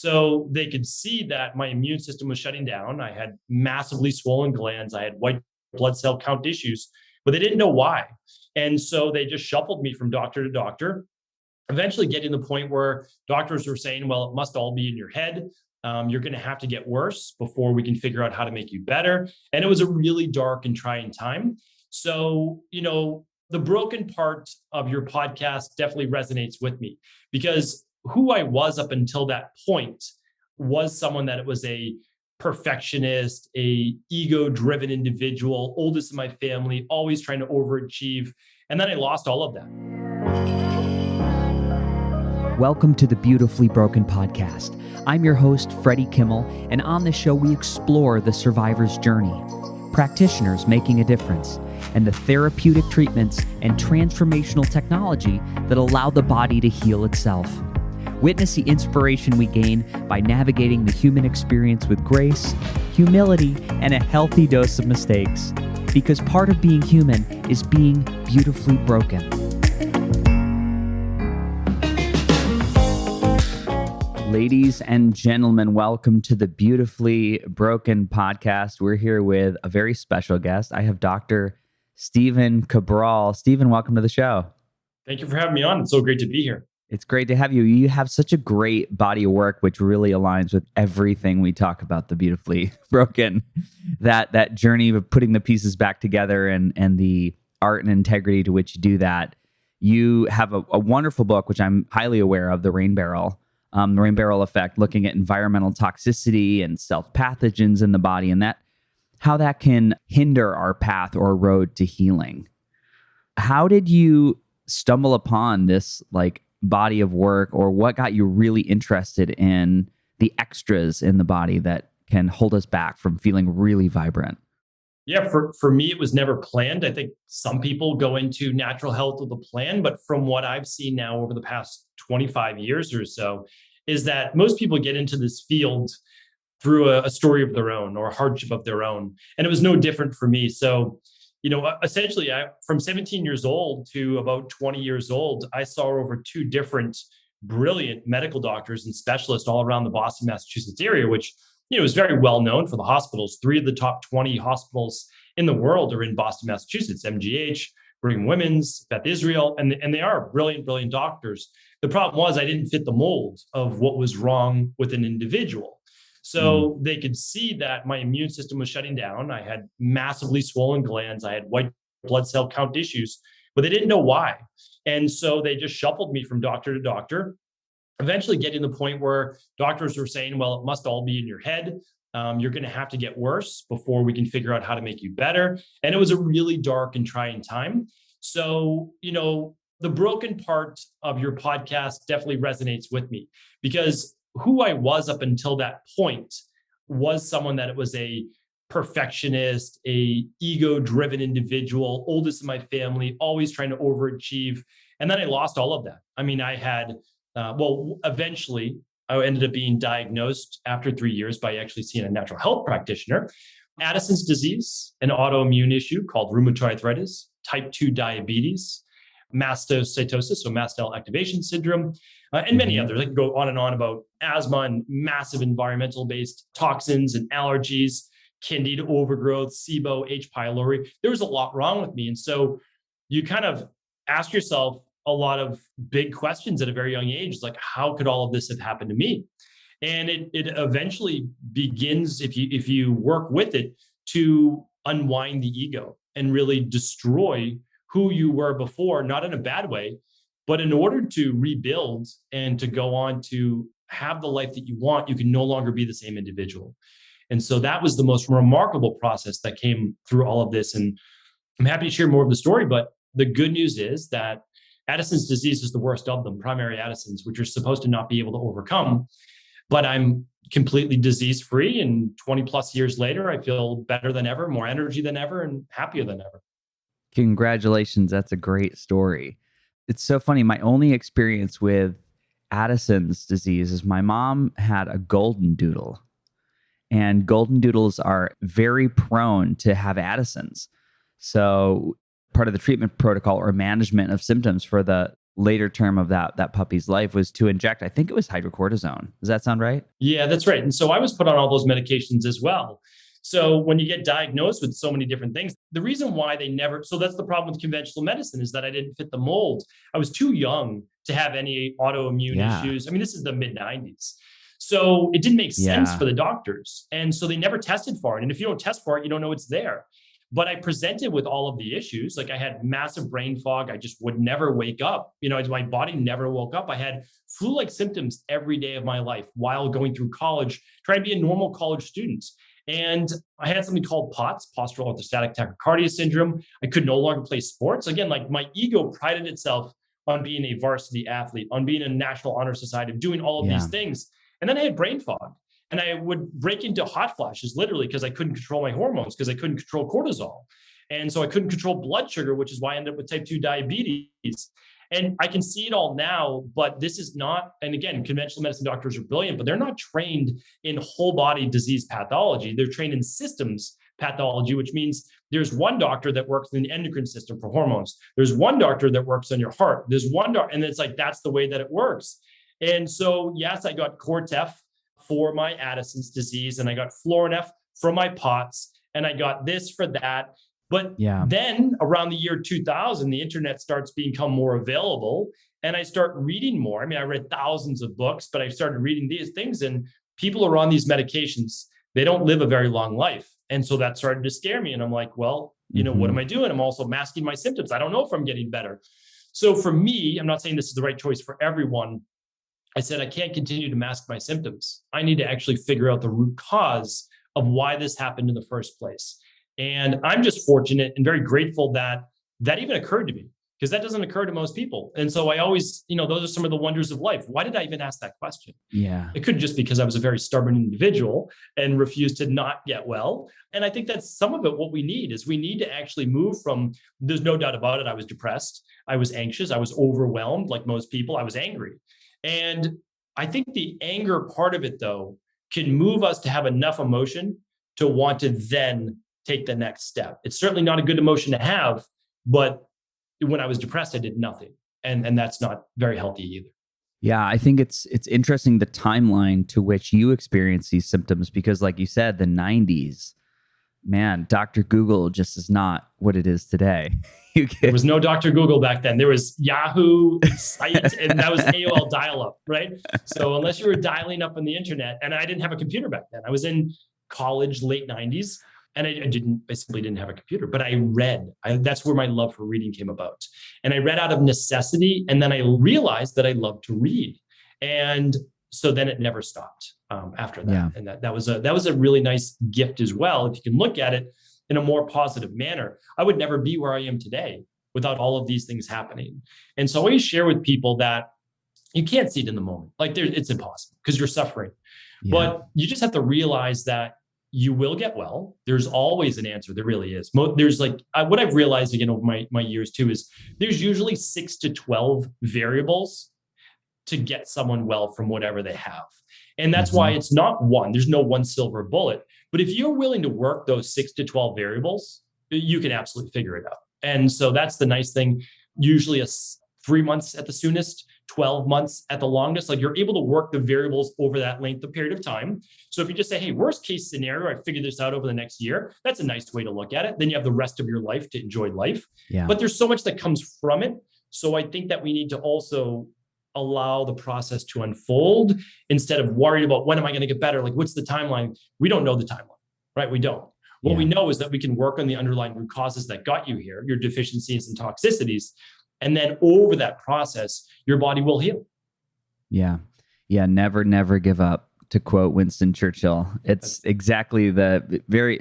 So they could see that my immune system was shutting down. I had massively swollen glands. I had white blood cell count issues, but they didn't know why. And so they just shuffled me from doctor to doctor, eventually getting to the point where doctors were saying, well, it must all be in your head. You're going to have to get worse before we can figure out how to make you better. And it was a really dark and trying time. So, the broken part of your podcast definitely resonates with me, because who I was up until that point was someone that was a perfectionist, a ego-driven individual, oldest in my family, always trying to overachieve. And then I lost all of that. Welcome to the Beautifully Broken podcast. I'm your host, Freddie Kimmel, and on this show we explore the survivor's journey, practitioners making a difference, and the therapeutic treatments and transformational technology that allow the body to heal itself. Witness the inspiration we gain by navigating the human experience with grace, humility, and a healthy dose of mistakes. Because part of being human is being beautifully broken. Ladies and gentlemen, welcome to the Beautifully Broken podcast. We're here with a very special guest. I have Dr. Stephen Cabral. Stephen, welcome to the show. Thank you for having me on. It's so great to be here. It's great to have you. You have such a great body of work, which really aligns with everything we talk about, the Beautifully Broken, that journey of putting the pieces back together and the art and integrity to which you do that. You have a wonderful book, which I'm highly aware of, The Rain Barrel Effect, looking at environmental toxicity and self-pathogens in the body and how that can hinder our path or road to healing. How did you stumble upon this body of work, or what got you really interested in the extras in the body that can hold us back from feeling really vibrant? Yeah, for me, it was never planned. I think some people go into natural health with a plan, but from what I've seen now over the past 25 years or so, is that most people get into this field through a story of their own or a hardship of their own. And it was no different for me. So, essentially, from 17 years old to about 20 years old, I saw over two different brilliant medical doctors and specialists all around the Boston, Massachusetts area, which is very well known for the hospitals. 3 of the top 20 hospitals in the world are in Boston, Massachusetts: MGH, Brigham Women's, Beth Israel, and they are brilliant, brilliant doctors. The problem was I didn't fit the mold of what was wrong with an individual. So they could see that my immune system was shutting down. I had massively swollen glands. I had white blood cell count issues, but they didn't know why. And so they just shuffled me from doctor to doctor, eventually getting to the point where doctors were saying, well, it must all be in your head. You're going to have to get worse before we can figure out how to make you better. And it was a really dark and trying time. So, the broken part of your podcast definitely resonates with me, because who I was up until that point was someone that was a perfectionist, a ego-driven individual, oldest in my family, always trying to overachieve. And then I lost all of that. I mean, I had, eventually I ended up being diagnosed after 3 years by actually seeing a natural health practitioner, Addison's disease, an autoimmune issue called rheumatoid arthritis, type 2 diabetes, mastocytosis, so mast cell activation syndrome, and many others. I can go on and on about asthma and massive environmental-based toxins and allergies, candida overgrowth, SIBO, H. pylori. There was a lot wrong with me. And so you kind of ask yourself a lot of big questions at a very young age, like, how could all of this have happened to me? And it eventually begins, if you work with it, to unwind the ego and really destroy who you were before, not in a bad way, but in order to rebuild and to go on to have the life that you want, you can no longer be the same individual. And so that was the most remarkable process that came through all of this. And I'm happy to share more of the story, but the good news is that Addison's disease is the worst of them, primary Addison's, which you're supposed to not be able to overcome. But I'm completely disease-free, and 20 plus years later, I feel better than ever, more energy than ever, and happier than ever. Congratulations. That's a great story. It's so funny. My only experience with Addison's disease is my mom had a golden doodle, and golden doodles are very prone to have Addison's. So part of the treatment protocol or management of symptoms for the later term of that puppy's life was to inject, I think it was hydrocortisone. Does that sound right? Yeah, that's right. And so I was put on all those medications as well. So when you get diagnosed with so many different things, the reason why they never, so that's the problem with conventional medicine, is that I didn't fit the mold. I was too young to have any autoimmune Yeah. issues. I mean, this is the mid 90s. So it didn't make sense Yeah. for the doctors. And so they never tested for it. And if you don't test for it, you don't know it's there. But I presented with all of the issues. Like I had massive brain fog. I just would never wake up. My body never woke up. I had flu-like symptoms every day of my life while going through college, trying to be a normal college student. And I had something called POTS, postural orthostatic tachycardia syndrome. I could no longer play sports. Again, like my ego prided itself on being a varsity athlete, on being a National Honor Society, of doing all of these things. And then I had brain fog. And I would break into hot flashes literally because I couldn't control my hormones, because I couldn't control cortisol. And so I couldn't control blood sugar, which is why I ended up with type 2 diabetes. And I can see it all now, but this is not, and again, conventional medicine doctors are brilliant, but they're not trained in whole body disease pathology. They're trained in systems pathology, which means there's one doctor that works in the endocrine system for hormones. There's one doctor that works on your heart. There's one doctor, and it's like, that's the way that it works. And so, yes, I got Cortef for my Addison's disease, and I got Florinef for my POTS, and I got this for that. But then around the year 2000, the internet starts become more available, and I start reading more. I mean, I read thousands of books, but I started reading these things, and people are on these medications. They don't live a very long life. And so that started to scare me. And I'm like, well, what am I doing? I'm also masking my symptoms. I don't know if I'm getting better. So for me, I'm not saying this is the right choice for everyone. I said, I can't continue to mask my symptoms. I need to actually figure out the root cause of why this happened in the first place. And I'm just fortunate and very grateful that that even occurred to me, because that doesn't occur to most people. And so I always, those are some of the wonders of life. Why did I even ask that question? Yeah. It could just because I was a very stubborn individual and refused to not get well. And I think that's some of it. What we need is we need to actually move from, there's no doubt about it. I was depressed. I was anxious. I was overwhelmed. Like most people, I was angry. And I think the anger part of it, though, can move us to have enough emotion to want to then take the next step. It's certainly not a good emotion to have, but when I was depressed, I did nothing. And that's not very healthy either. Yeah, I think it's interesting the timeline to which you experience these symptoms, because like you said, the 90s, man, Dr. Google just is not what it is today. There was no Dr. Google back then. There was Yahoo site, and that was AOL dial-up, right? So unless you were dialing up on the internet, and I didn't have a computer back then. I was in college, late 90s, and I simply didn't have a computer, but I read. That's where my love for reading came about. And I read out of necessity, and then I realized that I loved to read. And so then it never stopped after that. Yeah. And that was a really nice gift as well, if you can look at it in a more positive manner. I would never be where I am today without all of these things happening. And so I always share with people that you can't see it in the moment. Like it's impossible because you're suffering. Yeah. But you just have to realize that you will get well. There's always an answer. There really is. There's what I've realized again over my years too is there's usually 6 to 12 variables to get someone well from whatever they have. And that's why it's not one. There's no one silver bullet. But if you're willing to work those 6 to 12 variables, you can absolutely figure it out. And so that's the nice thing. Usually 3 months at the soonest, 12 months at the longest. Like you're able to work the variables over that length of period of time. So if you just say, hey, worst case scenario, I figured this out over the next year, that's a nice way to look at it. Then you have the rest of your life to enjoy life. Yeah. But there's so much that comes from it. So I think that we need to also allow the process to unfold instead of worried about when am I going to get better? Like, what's the timeline? We don't know the timeline, right? We don't. What we know is that we can work on the underlying root causes that got you here, your deficiencies and toxicities. And then over that process, your body will heal. Yeah. Yeah. Never give up, to quote Winston Churchill. It's exactly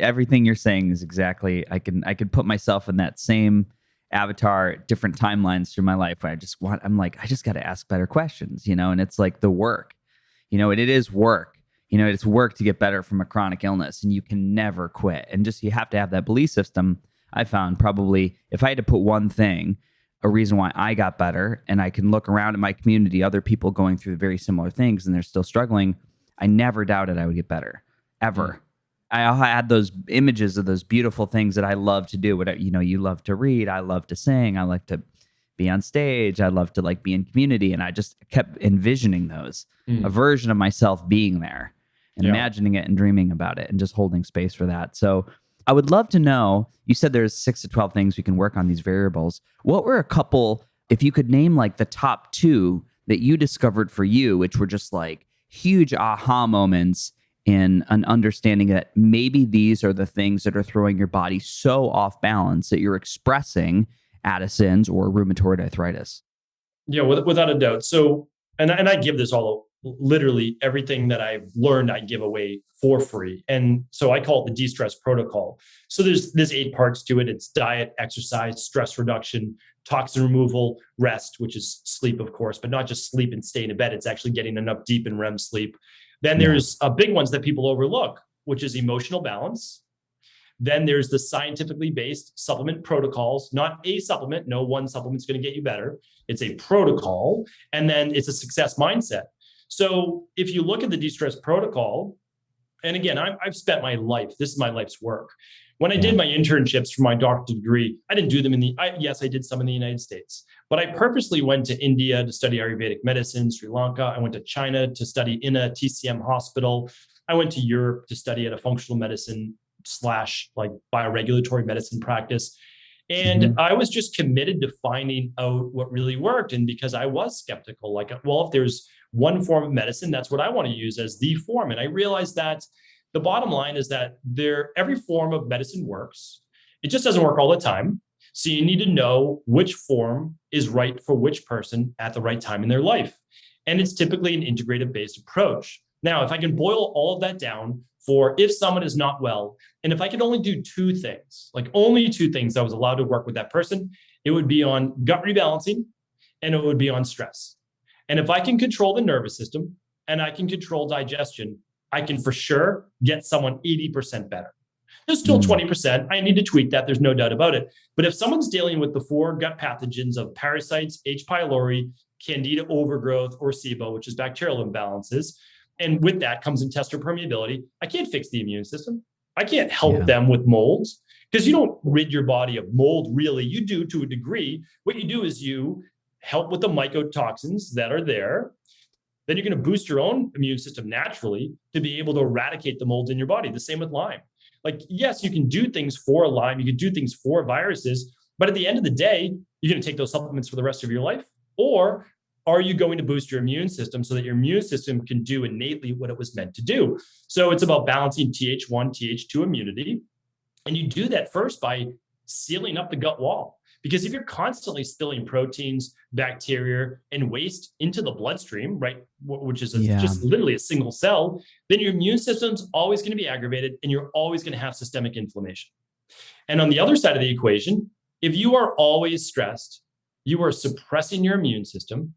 everything you're saying is exactly, I could put myself in that same avatar, different timelines through my life where I just got to ask better questions, and it's like the work, and it is work, it's work to get better from a chronic illness, and you can never quit. And just, you have to have that belief system. I found probably if I had to put one thing, a reason why I got better, and I can look around in my community, other people going through very similar things and they're still struggling, I never doubted I would get better, ever. I had those images of those beautiful things that I love to do. You love to read. I love to sing. I like to be on stage. I'd love to like be in community. And I just kept envisioning those, a version of myself being there, and imagining it and dreaming about it and just holding space for that. So I would love to know, you said there's 6 to 12 things we can work on these variables. What were a couple, if you could name like the top 2 that you discovered for you, which were just like huge aha moments in an understanding that maybe these are the things that are throwing your body so off balance that you're expressing Addison's or rheumatoid arthritis? Yeah, without a doubt. So, and I give this all, literally everything that I've learned, I give away for free. And so I call it the de-stress protocol. So there's 8 parts to it. It's diet, exercise, stress reduction, toxin removal, rest, which is sleep, of course, but not just sleep and stay in a bed. It's actually getting enough deep and REM sleep. Then there's big ones that people overlook, which is emotional balance. Then there's the scientifically based supplement protocols, not a supplement. No one supplement's going to get you better. It's a protocol. And then it's a success mindset. So if you look at the de-stress protocol, and again, I've spent my life, this is my life's work. When I did my internships for my doctorate degree, I didn't do them yes, I did some in the United States, but I purposely went to India to study Ayurvedic medicine, Sri Lanka. I went to China to study in a TCM hospital. I went to Europe to study at a functional medicine / like bioregulatory medicine practice. And I was just committed to finding out what really worked. And because I was skeptical, like, well, if there's one form of medicine, that's what I want to use as the form. And I realized that the bottom line is that every form of medicine works. It just doesn't work all the time. So you need to know which form is right for which person at the right time in their life. And it's typically an integrative based approach. Now, if I can boil all of that down for if someone is not well, and if I could only do 2 things, like only 2 things I was allowed to work with that person, it would be on gut rebalancing and it would be on stress. And if I can control the nervous system and I can control digestion, I can for sure get someone 80% better. There's still 20%. I need to tweak that. There's no doubt about it. But if someone's dealing with the 4 gut pathogens of parasites, H. pylori, Candida overgrowth, or SIBO, which is bacterial imbalances, and with that comes intestinal permeability, I can't fix the immune system. I can't help them with molds because you don't rid your body of mold, really. You do to a degree. What you do is you help with the mycotoxins that are there. Then you're going to boost your own immune system naturally to be able to eradicate the molds in your body. The same with Lyme. Like, yes, you can do things for Lyme, you can do things for viruses, but at the end of the day, you're going to take those supplements for the rest of your life? Or are you going to boost your immune system so that your immune system can do innately what it was meant to do? So it's about balancing Th1, Th2 immunity. And you do that first by sealing up the gut wall. Because if you're constantly spilling proteins, bacteria, and waste into the bloodstream, right, which is just literally a single cell, then your immune system's always going to be aggravated and you're always going to have systemic inflammation. And on the other side of the equation, if you are always stressed, you are suppressing your immune system.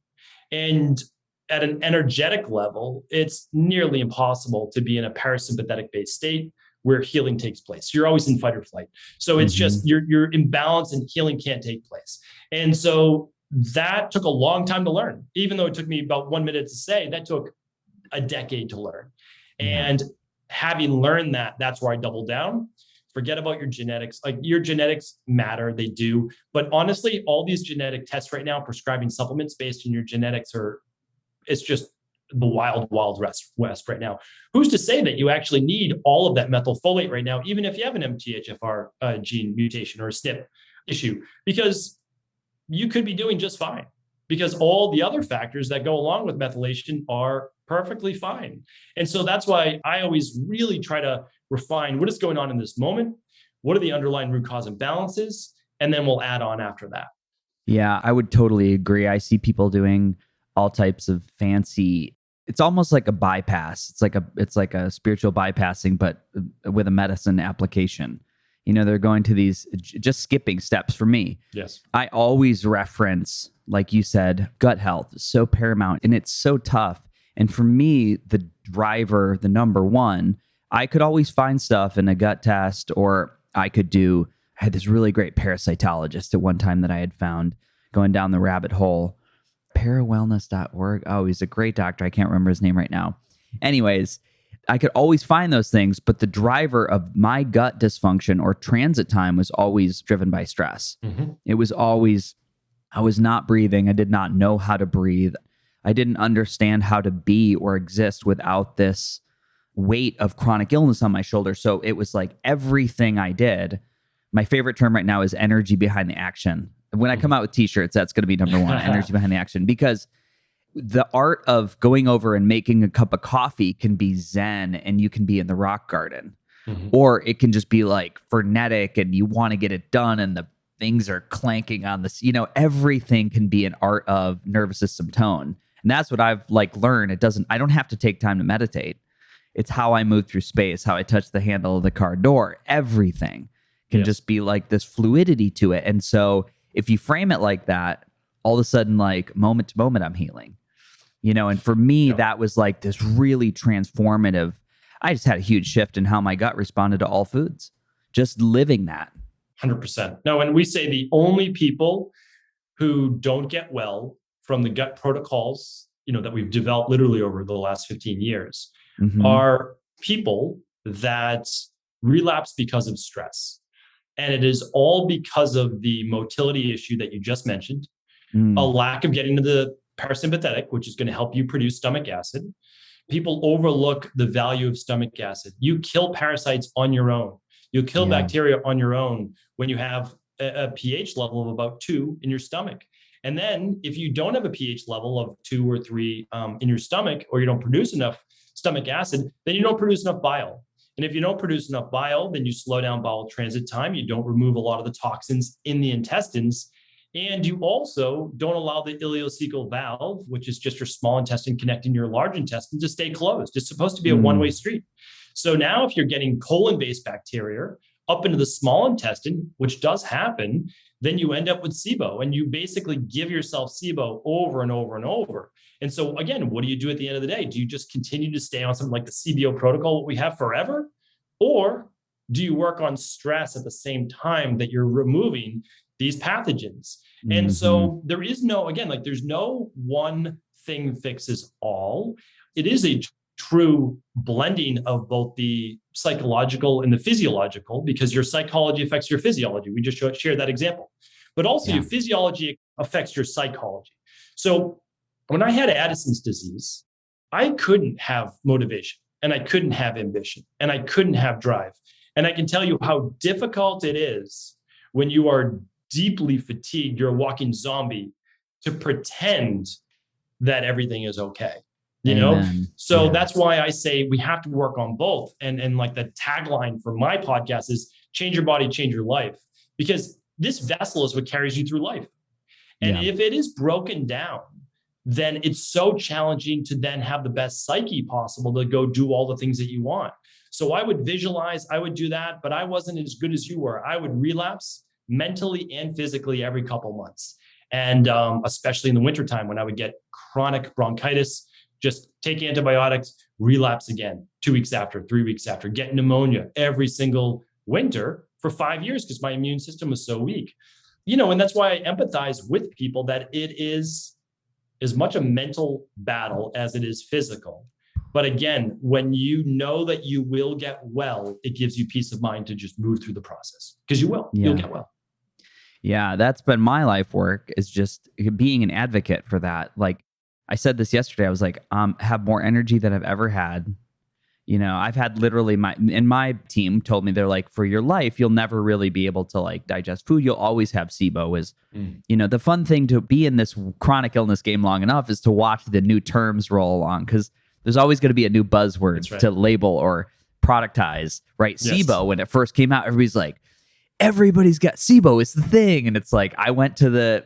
And at an energetic level, it's nearly impossible to be in a parasympathetic based state where healing takes place. You're always in fight or flight. So it's just you're imbalanced and healing can't take place. And so that took a long time to learn. Even though it took me about 1 minute to say, that took a decade to learn. And having learned that, that's where I doubled down. Forget about your genetics. Like, your genetics matter, they do. But honestly, all these genetic tests right now, prescribing supplements based on your genetics, it's just the wild west right now. Who's to say that you actually need all of that methylfolate right now, even if you have an MTHFR gene mutation or a SNP issue? Because you could be doing just fine, because all the other factors that go along with methylation are perfectly fine. And so that's why I always really try to refine what is going on in this moment, what are the underlying root cause imbalances, and then we'll add on after that. Yeah, I would totally agree. I see people doing all types of fancy, it's almost like a bypass. It's like a spiritual bypassing, but with a medicine application. You know, they're going to these, just skipping steps for me. Yes. I always reference, like you said, gut health is so paramount and it's so tough. And for me, the driver, the number one, I could always find stuff in a gut test, or I had this really great parasitologist at one time that I had found going down the rabbit hole. Parawellness.org. Oh, he's a great doctor. I can't remember his name right now. Anyways, I could always find those things, but the driver of my gut dysfunction or transit time was always driven by stress. It was always, I was not breathing. I did not know how to breathe. I didn't understand how to be or exist without this weight of chronic illness on my shoulder. So it was like everything I did. My favorite term right now is energy behind the action. When I come out with t-shirts, that's going to be number one, energy behind the action, because the art of going over and making a cup of coffee can be zen and you can be in the rock garden. Or it can just be like frenetic and you want to get it done and the things are clanking on this. Everything can be an art of nervous system tone. And that's what I've learned. I don't have to take time to meditate. It's how I move through space, how I touch the handle of the car door. Everything can just be like this fluidity to it. And so if you frame it like that, all of a sudden, like moment to moment, I'm healing. And for me, that was like this really transformative. I just had a huge shift in how my gut responded to all foods, just living that. 100%. No, and we say the only people who don't get well from the gut protocols, that we've developed literally over the last 15 years are people that relapse because of stress. And it is all because of the motility issue that you just mentioned, a lack of getting to the parasympathetic, which is going to help you produce stomach acid. People overlook the value of stomach acid. You kill parasites on your own. You kill bacteria on your own when you have a pH level of about 2 in your stomach. And then if you don't have a pH level of 2 or 3 in your stomach, or you don't produce enough stomach acid, then you don't produce enough bile. And if you don't produce enough bile, then you slow down bowel transit time. You don't remove a lot of the toxins in the intestines. And you also don't allow the ileocecal valve, which is just your small intestine connecting your large intestine, to stay closed. It's supposed to be a one-way street. So now if you're getting colon-based bacteria up into the small intestine, which does happen, then you end up with SIBO, and you basically give yourself SIBO over and over and over. And so again, what do you do at the end of the day? Do you just continue to stay on something like the CBO protocol, what we have forever? Or do you work on stress at the same time that you're removing these pathogens? And so there is no, again, there's no one thing fixes all. It is a true blending of both the psychological and the physiological, because your psychology affects your physiology. We just shared that example. But also your physiology affects your psychology. So when I had Addison's disease, I couldn't have motivation, and I couldn't have ambition, and I couldn't have drive. And I can tell you how difficult it is when you are deeply fatigued, you're a walking zombie, to pretend that everything is okay. So that's why I say we have to work on both. And like the tagline for my podcast is change your body, change your life, because this vessel is what carries you through life. And if it is broken down, then it's so challenging to then have the best psyche possible to go do all the things that you want. So I would visualize, I would do that, but I wasn't as good as you were. I would relapse mentally and physically every couple months. And especially in the wintertime when I would get chronic bronchitis, just take antibiotics, relapse again, 2 weeks after, 3 weeks after, get pneumonia every single winter for 5 years because my immune system was so weak. And that's why I empathize with people that it is as much a mental battle as it is physical. But again, when you know that you will get well, it gives you peace of mind to just move through the process, because you will. You'll get well. Yeah, that's been my life work, is just being an advocate for that. Like I said this yesterday, I was like, have more energy than I've ever had. I've had literally my team told me, they're like, for your life, you'll never really be able to digest food. You'll always have SIBO. The fun thing to be in this chronic illness game long enough is to watch the new terms roll along, because there's always going to be a new buzzword to label or productize, right? Yes. SIBO, when it first came out, everybody's like, everybody's got SIBO, it's the thing. And it's like, I went to the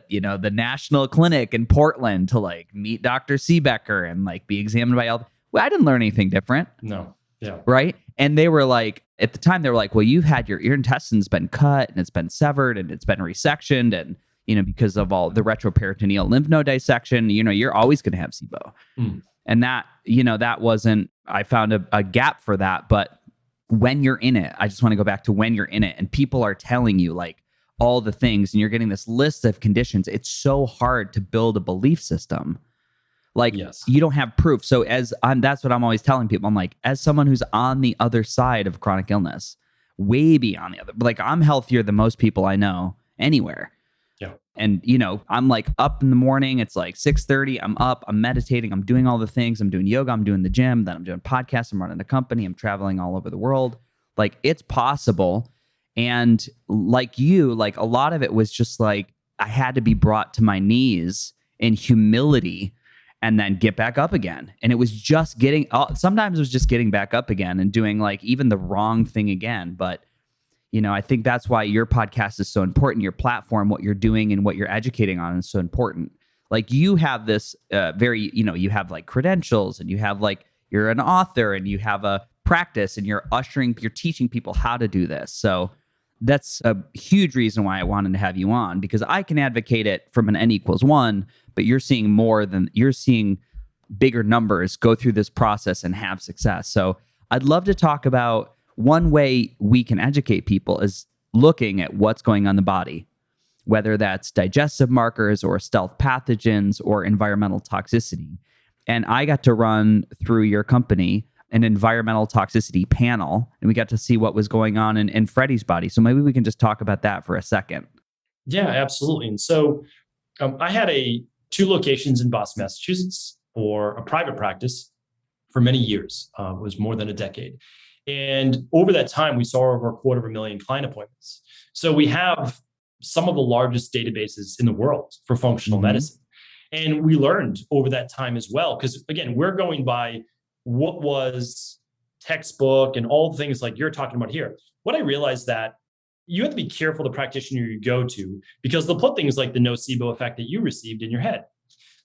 national clinic in Portland to meet Dr. Seebecker and be examined by all. Well, I didn't learn anything different. No. Yeah. Right. And they were like, at the time, they were like, well, you've had your intestines been cut and it's been severed and it's been resectioned. And, because of all the retroperitoneal lymph node dissection, you're always going to have SIBO. And that, that wasn't, I found a gap for that. But when you're in it, I just want to go back to when you're in it and people are telling you all the things and you're getting this list of conditions, it's so hard to build a belief system. You don't have proof. So that's what I'm always telling people. I'm like, as someone who's on the other side of chronic illness, way beyond the other, I'm healthier than most people I know anywhere. Yeah. And, I'm like up in the morning. It's like 6:30. I'm up, I'm meditating, I'm doing all the things. I'm doing yoga, I'm doing the gym, then I'm doing podcasts, I'm running a company, I'm traveling all over the world. Like, it's possible. And like a lot of it was just like, I had to be brought to my knees in humility and then get back up again. And it was just sometimes it was just getting back up again and doing like even the wrong thing again. But I think that's why your podcast is so important. Your platform, what you're doing and what you're educating on is so important. Like, you have this you have like credentials, and you have like, you're an author, and you have a practice, and you're teaching people how to do this. So that's a huge reason why I wanted to have you on, because I can advocate it from an N=1, but you're seeing bigger numbers go through this process and have success. So I'd love to talk about one way we can educate people is looking at what's going on in the body, whether that's digestive markers or stealth pathogens or environmental toxicity. And I got to run through your company an environmental toxicity panel, and we got to see what was going on in Freddie's body. So maybe we can just talk about that for a second. Yeah, absolutely. And so I had 2 locations in Boston, Massachusetts for a private practice for many years. It was more than a decade. And over that time, we saw over 250,000 client appointments. So we have some of the largest databases in the world for functional medicine. And we learned over that time as well, because again, we're going by what was textbook and all the things like you're talking about here. What I realized that you have to be careful the practitioner you go to, because they'll put things like the nocebo effect that you received in your head.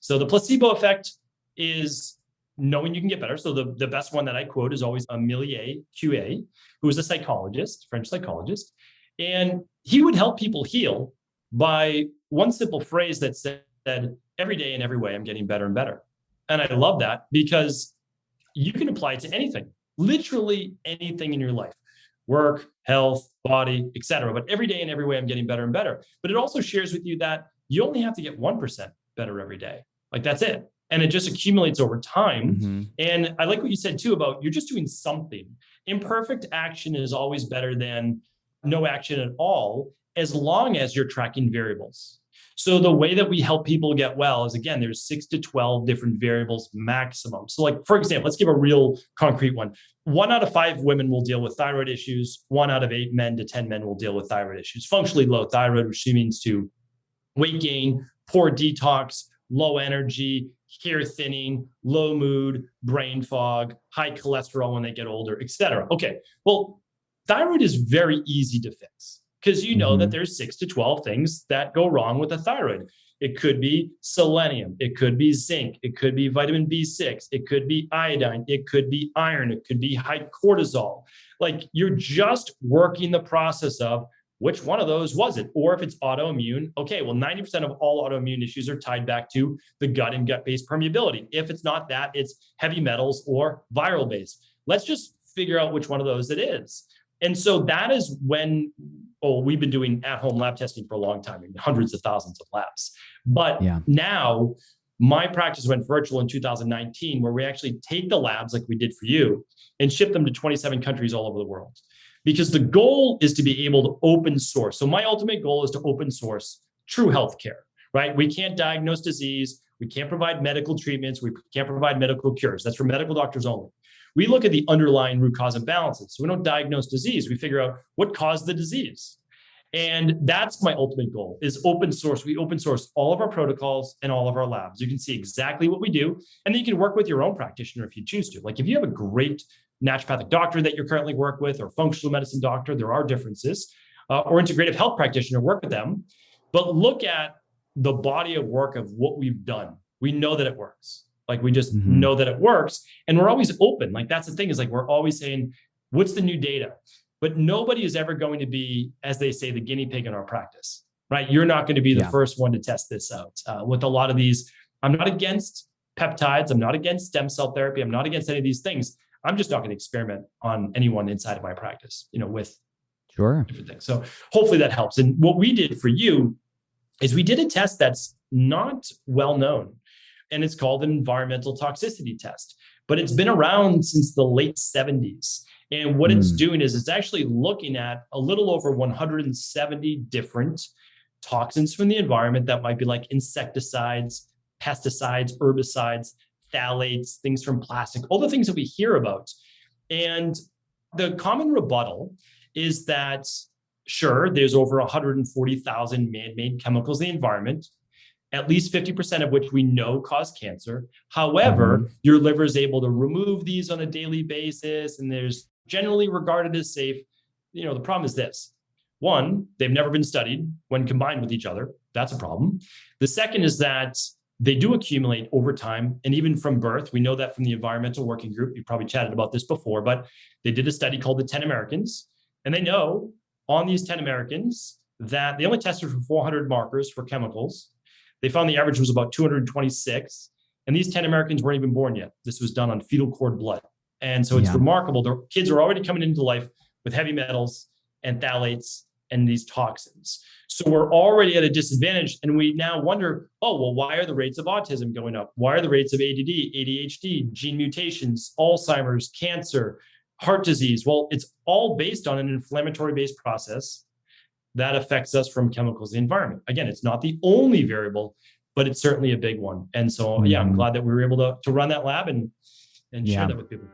So the placebo effect is knowing you can get better. So the best one that I quote is always Amélie QA, who is a psychologist, French psychologist. And he would help people heal by one simple phrase that said, every day in every way, I'm getting better and better. And I love that, because you can apply it to anything, literally anything in your life, work, health, body, etc. But every day in every way, I'm getting better and better. But it also shares with you that you only have to get 1% better every day. Like, that's it. And it just accumulates over time. And I like what you said too about you're just doing something. Imperfect action is always better than no action at all, as long as you're tracking variables. So the way that we help people get well is, again, there's 6 to 12 different variables maximum. So like, for example, let's give a real concrete one. 1 out of 5 women will deal with thyroid issues. 1 out of 8 men to 10 men will deal with thyroid issues. Functionally low thyroid, which means to weight gain, poor detox, low energy, hair thinning, low mood, brain fog, high cholesterol when they get older, etc. Okay, well, thyroid is very easy to fix, because you know that there's 6 to 12 things that go wrong with the thyroid. It could be selenium, it could be zinc, it could be vitamin B6, it could be iodine, it could be iron, it could be high cortisol. Like, you're just working the process of which one of those was it? Or if it's autoimmune, okay, well, 90% of all autoimmune issues are tied back to the gut and gut-based permeability. If it's not that, it's heavy metals or viral-based. Let's just figure out which one of those it is. And so that is when, we've been doing at-home lab testing for a long time, hundreds of thousands of labs. But now my practice went virtual in 2019, where we actually take the labs like we did for you and ship them to 27 countries all over the world. Because the goal is to be able to open source. So my ultimate goal is to open source true healthcare, right? We can't diagnose disease. We can't provide medical treatments. We can't provide medical cures. That's for medical doctors only. We look at the underlying root cause imbalances. So we don't diagnose disease. We figure out what caused the disease. And that's my ultimate goal, is open source. We open source all of our protocols and all of our labs. You can see exactly what we do. And then you can work with your own practitioner if you choose to. Like, if you have a great naturopathic doctor that you currently work with, or functional medicine doctor, there are differences, or integrative health practitioner, work with them. But look at the body of work of what we've done. We know that it works. Like, we just know that it works. And we're always open. Like, that's the thing, is like, we're always saying, what's the new data? But nobody is ever going to be, as they say, the guinea pig in our practice, right? You're not going to be the first one to test this out. With a lot of these, I'm not against peptides. I'm not against stem cell therapy. I'm not against any of these things. I'm just not going to experiment on anyone inside of my practice, with different things. So hopefully that helps. And what we did for you is we did a test that's not well known, and it's called an environmental toxicity test, but it's been around since the late 70s. And what it's doing is it's actually looking at a little over 170 different toxins from the environment that might be like insecticides, pesticides, herbicides, phthalates, things from plastic, all the things that we hear about. And the common rebuttal is that, sure, there's over 140,000 man-made chemicals in the environment, at least 50% of which we know cause cancer. However, your liver is able to remove these on a daily basis, and there's generally regarded as safe. The problem is this. One, they've never been studied when combined with each other. That's a problem. The second is that they do accumulate over time, and even from birth. We know that from the Environmental Working Group. You probably chatted about this before, but they did a study called the 10 Americans, and they know on these 10 Americans that they only tested for 400 markers for chemicals. They found the average was about 226, and these 10 Americans weren't even born yet. This was done on fetal cord blood. And so it's remarkable. The kids are already coming into life with heavy metals and phthalates and these toxins. So we're already at a disadvantage. And we now wonder, why are the rates of autism going up? Why are the rates of ADD, ADHD, gene mutations, Alzheimer's, cancer, heart disease? Well, it's all based on an inflammatory-based process that affects us from chemicals in the environment. Again, it's not the only variable, but it's certainly a big one. And so, I'm glad that we were able to run that lab and share that with people.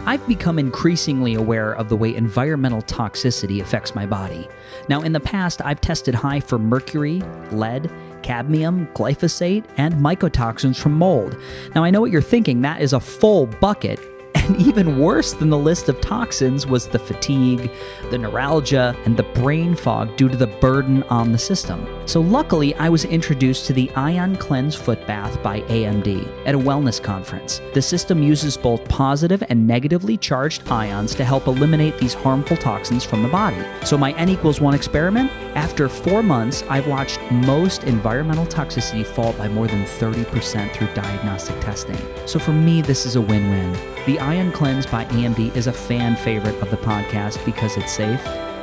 I've become increasingly aware of the way environmental toxicity affects my body. Now, in the past, I've tested high for mercury, lead, cadmium, glyphosate, and mycotoxins from mold. Now, I know what you're thinking. That is a full bucket. And even worse than the list of toxins was the fatigue, the neuralgia, and the brain fog due to the burden on the system. So luckily, I was introduced to the Ion Cleanse Foot Bath by AMD at a wellness conference. The system uses both positive and negatively charged ions to help eliminate these harmful toxins from the body. So my N=1 experiment, after 4 months, I've watched most environmental toxicity fall by more than 30% through diagnostic testing. So for me, this is a win-win. The Ion Cleanse by AMD is a fan favorite of the podcast because it's safe,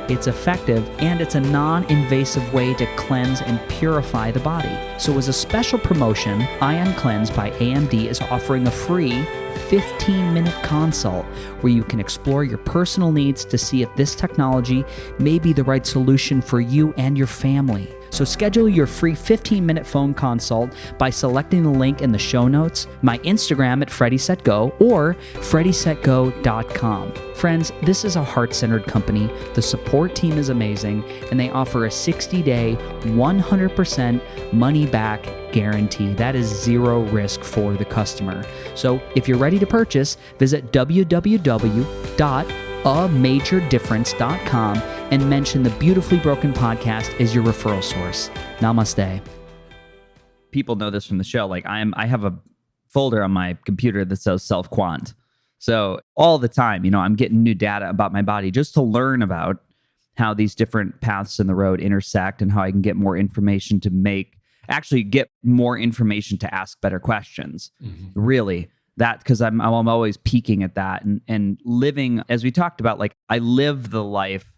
it's effective, and it's a non-invasive way to cleanse and purify the body. So as a special promotion, Ion Cleanse by AMD is offering a free 15-minute consult where you can explore your personal needs to see if this technology may be the right solution for you and your family. So schedule your free 15-minute phone consult by selecting the link in the show notes, my Instagram at FreddieSetGo, or FreddieSetGo.com. Friends, this is a heart-centered company. The support team is amazing, and they offer a 60-day, 100% money-back guarantee. That is zero risk for the customer. So if you're ready to purchase, visit www.amajordifference.com and mention the Beautifully Broken podcast as your referral source. Namaste. People know this from the show. Like I have a folder on my computer that says self-quant. So all the time, I'm getting new data about my body just to learn about how these different paths in the road intersect and how I can get more information to get more information to ask better questions. Really. That, because I'm always peeking at that and living, as we talked about, like I live the life.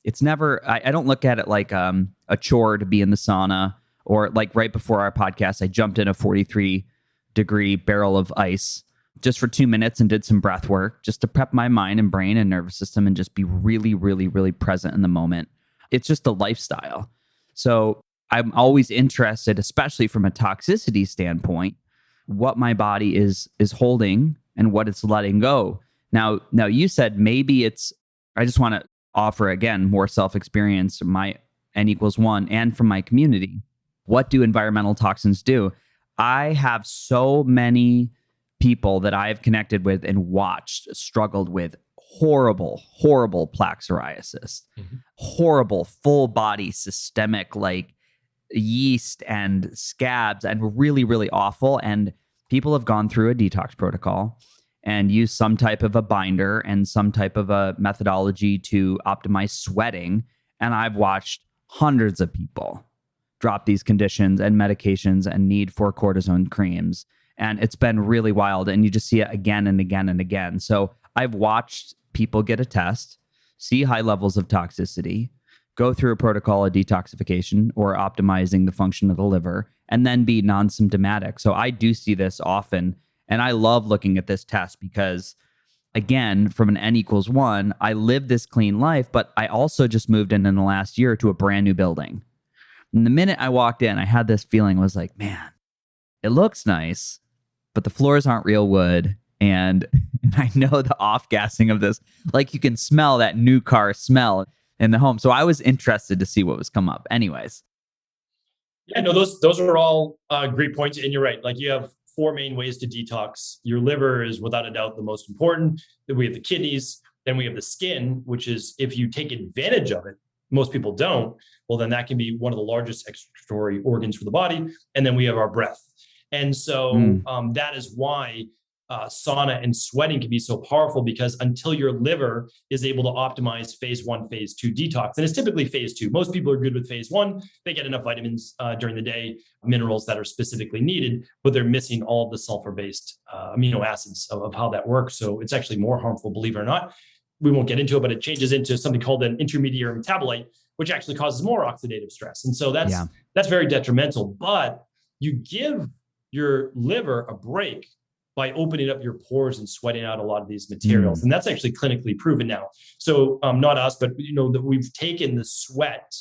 It's never, I don't look at it like a chore to be in the sauna, or like right before our podcast, I jumped in a 43-degree barrel of ice just for 2 minutes and did some breath work just to prep my mind and brain and nervous system and just be really, really, really present in the moment. It's just a lifestyle. So I'm always interested, especially from a toxicity standpoint, what my body is holding and what it's letting go. Now you said maybe I just want to offer again more self-experience, my N=1, and from my community. What do environmental toxins do? I have so many people that I've connected with and watched struggled with horrible plaque psoriasis, horrible full body systemic like yeast and scabs, and really, really awful. And people have gone through a detox protocol and used some type of a binder and some type of a methodology to optimize sweating. And I've watched hundreds of people drop these conditions and medications and need for cortisone creams. And it's been really wild. And you just see it again and again and again. So I've watched people get a test, see high levels of toxicity, go through a protocol of detoxification or optimizing the function of the liver, and then be non-symptomatic. So I do see this often. And I love looking at this test because, again, from an N=1, I live this clean life, but I also just moved in the last year to a brand new building. And the minute I walked in, I had this feeling, was like, man, it looks nice, but the floors aren't real wood. And I know the off-gassing of this, like you can smell that new car smell in the home. So I was interested to see what was come up. Anyways. Yeah, no, those are all great points. And you're right. Like you have four main ways to detox. Your liver is without a doubt the most important. Then we have the kidneys. Then we have the skin, which is if you take advantage of it, most people don't, well, then that can be one of the largest excretory organs for the body. And then we have our breath. And so that is why sauna and sweating can be so powerful, because until your liver is able to optimize phase 1, phase 2 detox, and it's typically phase 2. Most people are good with phase 1. They get enough vitamins during the day, minerals that are specifically needed, but they're missing all of the sulfur-based amino acids of how that works. So it's actually more harmful, believe it or not. We won't get into it, but it changes into something called an intermediary metabolite, which actually causes more oxidative stress. And so that's very detrimental. But you give your liver a break by opening up your pores and sweating out a lot of these materials. And that's actually clinically proven now. So not us, but that we've taken the sweat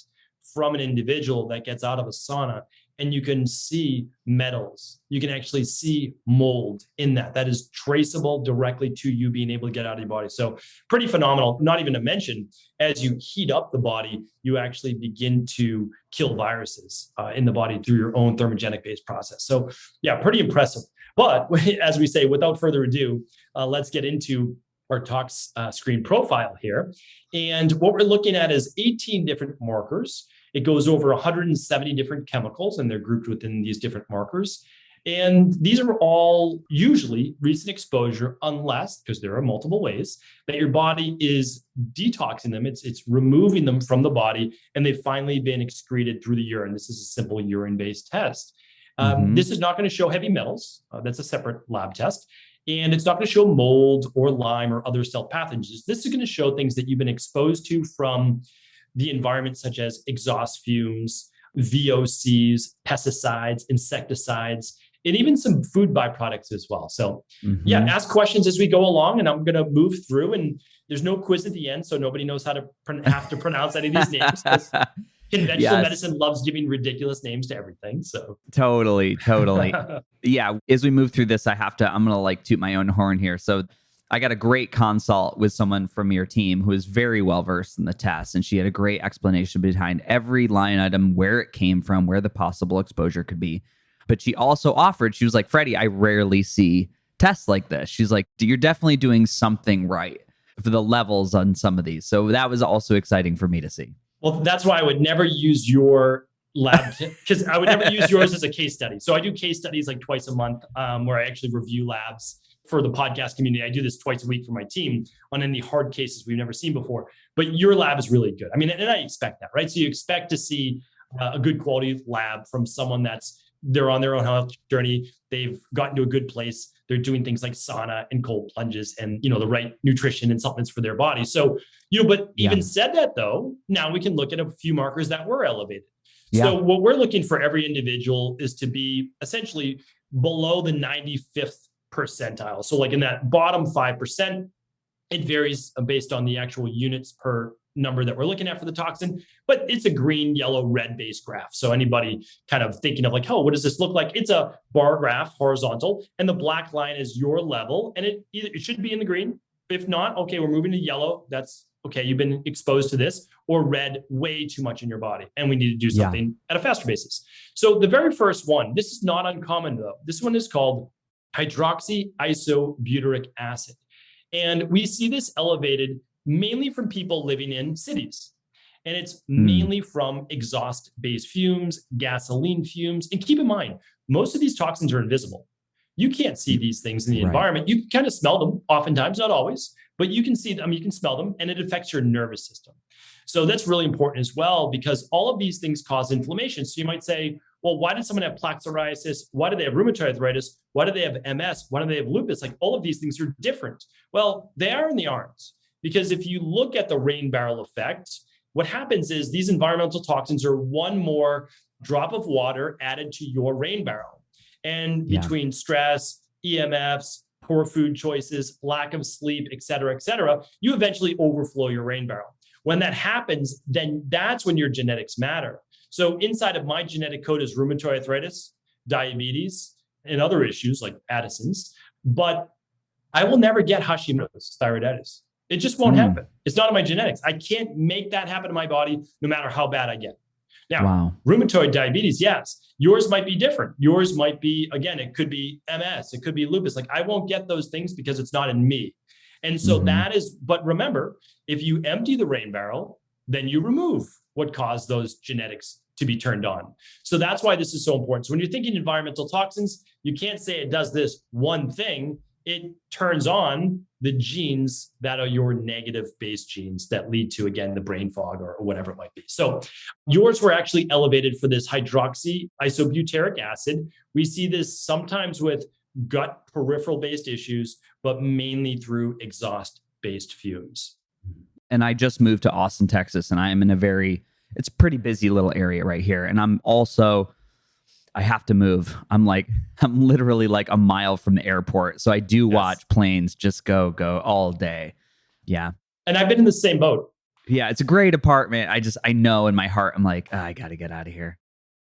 from an individual that gets out of a sauna, and you can see metals. You can actually see mold in that. That is traceable directly to you being able to get out of your body. So pretty phenomenal. Not even to mention, as you heat up the body, you actually begin to kill viruses in the body through your own thermogenic based process. So yeah, pretty impressive. But as we say, without further ado, let's get into our tox screen profile here. And what we're looking at is 18 different markers. It goes over 170 different chemicals, and they're grouped within these different markers. And these are all usually recent exposure, unless, because there are multiple ways, that your body is detoxing them. It's removing them from the body, and they've finally been excreted through the urine. This is a simple urine-based test. This is not going to show heavy metals. That's a separate lab test. And it's not going to show mold or Lyme or other stealth pathogens. This is going to show things that you've been exposed to from the environment, such as exhaust fumes, VOCs, pesticides, insecticides, and even some food byproducts as well. So yeah, ask questions as we go along, and I'm going to move through, and there's no quiz at the end, so nobody knows how to have to pronounce any of these names. Conventional medicine loves giving ridiculous names to everything. So totally. Yeah. As we move through this, I'm going to like toot my own horn here. So I got a great consult with someone from your team who is very well versed in the test. And she had a great explanation behind every line item, where it came from, where the possible exposure could be. But she also offered, she was like, Freddie, I rarely see tests like this. She's like, you're definitely doing something right for the levels on some of these. So that was also exciting for me to see. Well, that's why I would never use your lab, because I would never use yours as a case study. So I do case studies like twice a month where I actually review labs for the podcast community. I do this twice a week for my team on any hard cases we've never seen before. But your lab is really good. I mean, and I expect that, right? So you expect to see a good quality lab from someone they're on their own health journey. They've gotten to a good place. They're doing things like sauna and cold plunges and, the right nutrition and supplements for their body. So, but even said that though, now we can look at a few markers that were elevated. Yeah. So what we're looking for every individual is to be essentially below the 95th percentile. So like in that bottom 5%, it varies based on the actual units per number that we're looking at for the toxin, but it's a green, yellow, red based graph. So anybody kind of thinking of like, oh, what does this look like? It's a bar graph, horizontal, and the black line is your level, and it should be in the green. If not, okay, we're moving to yellow. That's okay. You've been exposed to this, or red, way too much in your body, and we need to do something at a faster basis. So the very first one, this is not uncommon though. This one is called hydroxyisobutyric acid. And we see this elevated mainly from people living in cities. And it's mainly from exhaust-based fumes, gasoline fumes. And keep in mind, most of these toxins are invisible. You can't see these things in the environment. You can kind of smell them, oftentimes, not always, but you can see them, you can smell them, and it affects your nervous system. So that's really important as well, because all of these things cause inflammation. So you might say, well, why did someone have plaque psoriasis? Why do they have rheumatoid arthritis? Why do they have MS? Why do they have lupus? Like all of these things are different. Well, they are and they aren't. Because if you look at the rain barrel effect, what happens is these environmental toxins are one more drop of water added to your rain barrel. And between stress, EMFs, poor food choices, lack of sleep, et cetera, you eventually overflow your rain barrel. When that happens, then that's when your genetics matter. So inside of my genetic code is rheumatoid arthritis, diabetes, and other issues like Addison's, but I will never get Hashimoto's thyroiditis. It just won't happen. It's not in my genetics. I can't make that happen in my body no matter how bad I get. Now, rheumatoid diabetes, yes, yours might be different. Yours might be, again, it could be MS, it could be lupus. Like I won't get those things because it's not in me. And so that is, but remember, if you empty the rain barrel, then you remove what caused those genetics to be turned on. So that's why this is so important. So when you're thinking environmental toxins, you can't say it does this one thing. It turns on the genes that are your negative base genes that lead to, again, the brain fog or whatever it might be. So yours were actually elevated for this hydroxy isobutyric acid. We see this sometimes with gut peripheral based issues, but mainly through exhaust based fumes. And I just moved to Austin, Texas, and I am in it's a pretty busy little area right here. And I have to move. I'm literally like a mile from the airport. So I do watch planes just go all day. Yeah. And I've been in the same boat. Yeah. It's a great apartment. I know in my heart, I'm like, I got to get out of here.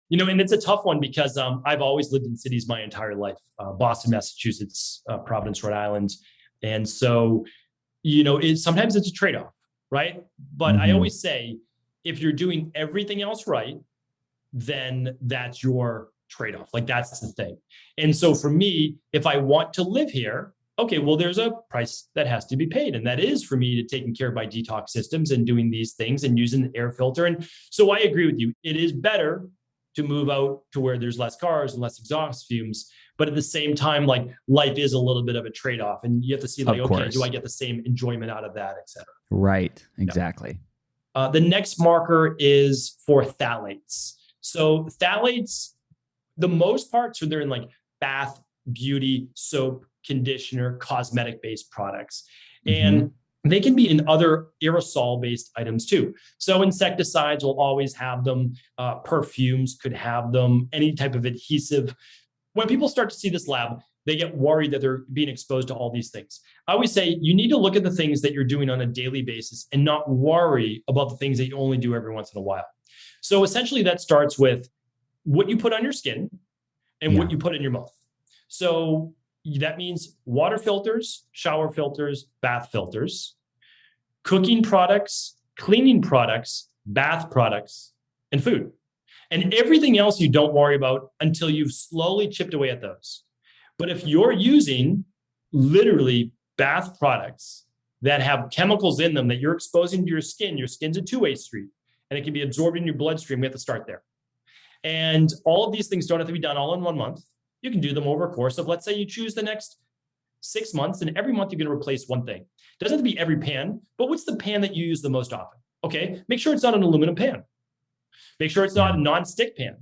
And it's a tough one because I've always lived in cities my entire life, Boston, Massachusetts, Providence, Rhode Island. And so, sometimes it's a trade-off, right? But I always say, if you're doing everything else right, then that's your trade-off. Like that's the thing. And so for me, if I want to live here, okay, well, there's a price that has to be paid. And that is for me to taking care of my detox systems and doing these things and using the air filter. And so I agree with you. It is better to move out to where there's less cars and less exhaust fumes. But at the same time, like life is a little bit of a trade-off. And you have to see like, okay, do I get the same enjoyment out of that, et cetera? Right. Exactly. The next marker is for phthalates. So phthalates, the most part, so they're in like bath, beauty, soap, conditioner, cosmetic-based products. And they can be in other aerosol-based items too. So insecticides will always have them. Perfumes could have them. Any type of adhesive. When people start to see this lab, they get worried that they're being exposed to all these things. I always say you need to look at the things that you're doing on a daily basis and not worry about the things that you only do every once in a while. So essentially that starts with what you put on your skin and what you put in your mouth. So that means water filters, shower filters, bath filters, cooking products, cleaning products, bath products, and food. And everything else you don't worry about until you've slowly chipped away at those. But if you're using literally bath products that have chemicals in them that you're exposing to your skin's a two-way street and it can be absorbed in your bloodstream. We have to start there. And all of these things don't have to be done all in 1 month. You can do them over a course of, let's say you choose the next 6 months and every month you're going to replace one thing. It doesn't have to be every pan, but what's the pan that you use the most often? Okay, make sure it's not an aluminum pan. Make sure it's not a non-stick pan.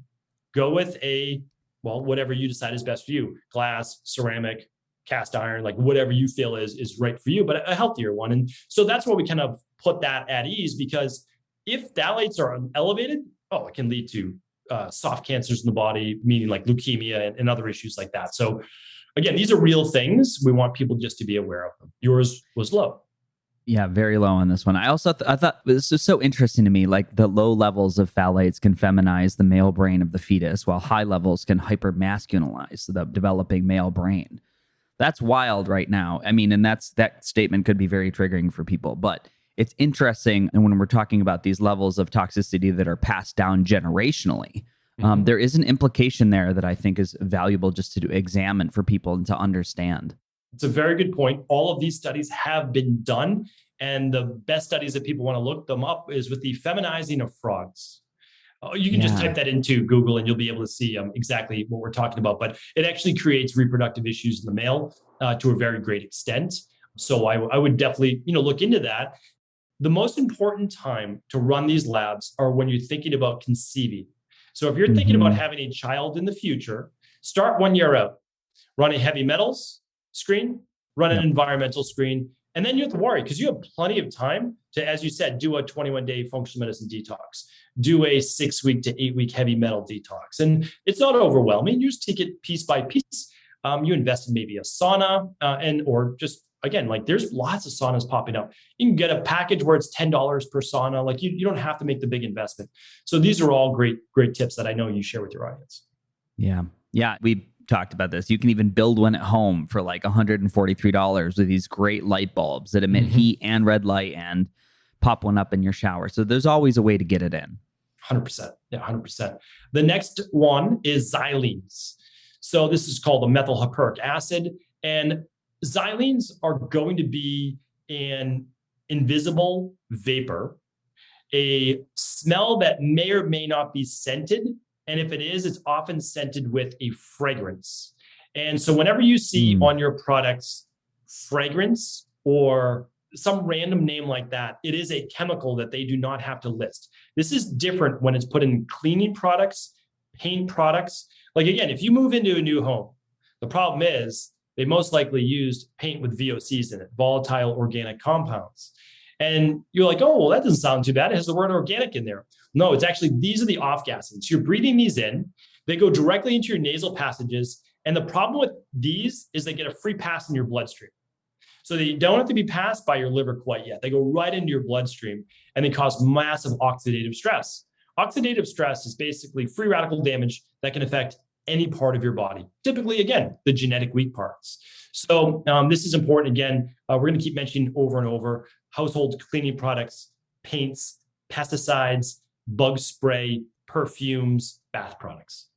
Go with whatever you decide is best for you. Glass, ceramic, cast iron, like whatever you feel is right for you, but a healthier one. And so that's where we kind of put that at ease, because if phthalates are elevated, it can lead to soft cancers in the body, meaning like leukemia and other issues like that. So again, these are real things. We want people just to be aware of them. Yours was low. Yeah, very low on this one. I also I thought this is so interesting to me, like the low levels of phthalates can feminize the male brain of the fetus, while high levels can hypermasculinize the developing male brain. That's wild right now. I mean, and that statement could be very triggering for people, but it's interesting. And when we're talking about these levels of toxicity that are passed down generationally, there is an implication there that I think is valuable just to examine for people and to understand. It's a very good point. All of these studies have been done. And the best studies that people want to look them up is with the feminizing of frogs. You can just type that into Google and you'll be able to see exactly what we're talking about. But it actually creates reproductive issues in the male to a very great extent. So I would definitely look into that. The most important time to run these labs are when you're thinking about conceiving. So if you're thinking about having a child in the future, start 1 year out. Run a heavy metals screen, run an environmental screen, and then you have to worry because you have plenty of time to, as you said, do a 21-day functional medicine detox, do a 6-week to 8-week heavy metal detox. And it's not overwhelming. You just take it piece by piece. You invest in maybe a sauna or just again, like there's lots of saunas popping up. You can get a package where it's $10 per sauna. Like you don't have to make the big investment. So these are all great tips that I know you share with your audience. Yeah. Yeah. We talked about this. You can even build one at home for like $143 with these great light bulbs that emit heat and red light, and pop one up in your shower. So there's always a way to get it in. 100%. Yeah, 100%. The next one is xylenes. So this is called a methyl hyperic acid. And xylenes are going to be an invisible vapor, a smell that may or may not be scented. And if it is, it's often scented with a fragrance. And so whenever you see on your products fragrance or some random name like that, it is a chemical that they do not have to list. This is different when it's put in cleaning products, paint products. Like again, if you move into a new home, the problem is they most likely used paint with VOCs in it, volatile organic compounds. And you're like, oh, well, that doesn't sound too bad. It has the word organic in there. No, it's actually, these are the off-gassings. You're breathing these in. They go directly into your nasal passages. And the problem with these is they get a free pass in your bloodstream. So they don't have to be passed by your liver quite yet. They go right into your bloodstream and they cause massive oxidative stress. Oxidative stress is basically free radical damage that can affect any part of your body. Typically, again, the genetic weak parts. So this is important. Again, we're going to keep mentioning over and over: household cleaning products, paints, pesticides, bug spray, perfumes, bath products.